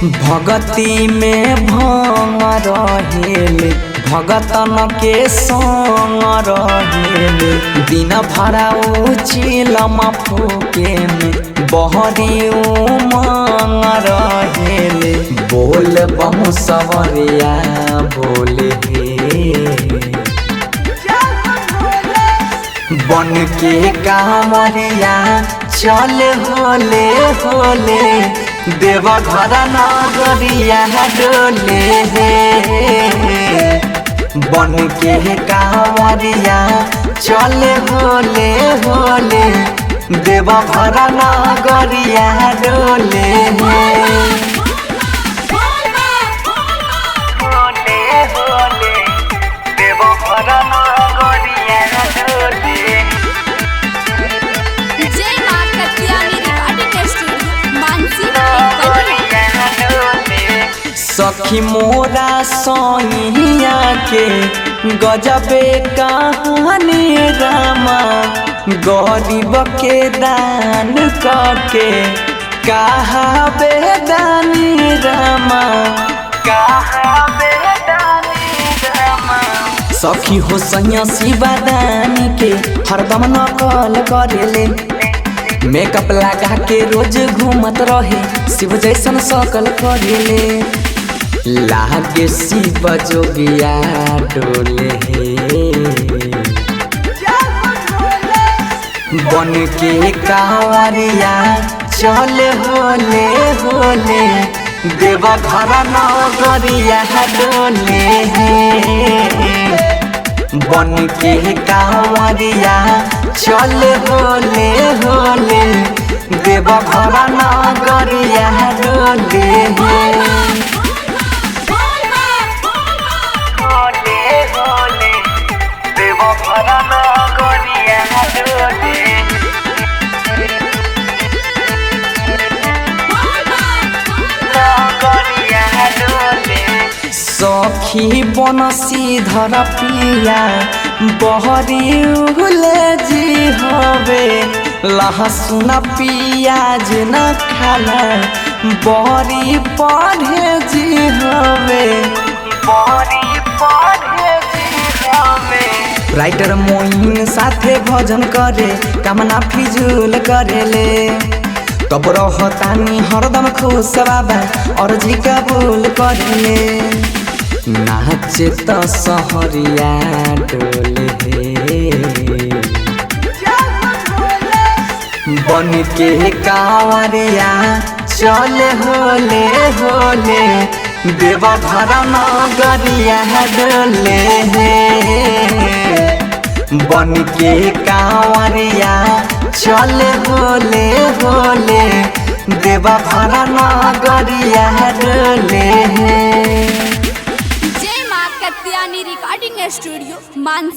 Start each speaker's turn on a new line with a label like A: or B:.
A: भगती में भंग रहेले भगतन के संग रहेले दिन भरा चिलम फूके में बहरी उमंग रहेले बोल बहु सवरिया बोले बन के कांवरिया चल होले होले देवघर नगरिया डोले बन के कांवरिया चल होले होले देवघर नगरिया डोले सखी मोरा सोइया के गजबे कहानी रामा गरीब के दान करके कहा बेदानी रामा सखी हो सैया शिवादानी के हरदम नकल करेले मेकअप लगा के रोज घूमत रहे शिव जैसन सकल करेले लागे शिव जोगिया डोले बन के कांवरिया चल होले होले देवघर नगरिया डोले बन के कांवरिया चल होले होले देवघर नगरिया डोले सखी बनसी धर पिया बहरी उगले जी हवे लहसुन पियाज न खाला बहरी पढ़े जी हवे राइटर मोइन साथे भजन करे कामना फिजूल करेले तब रहतानी हरदम खुश बाबा और जी कबूल करेले नाचे तो सहरिया डोले बन के कांवरिया चल होले होले देवघर नगरिया डोले बन के कांवरिया चल होले होले देवघर नगरिया डोले
B: जय मां कत्यानी रिकॉर्डिंग स्टूडियो मानसी।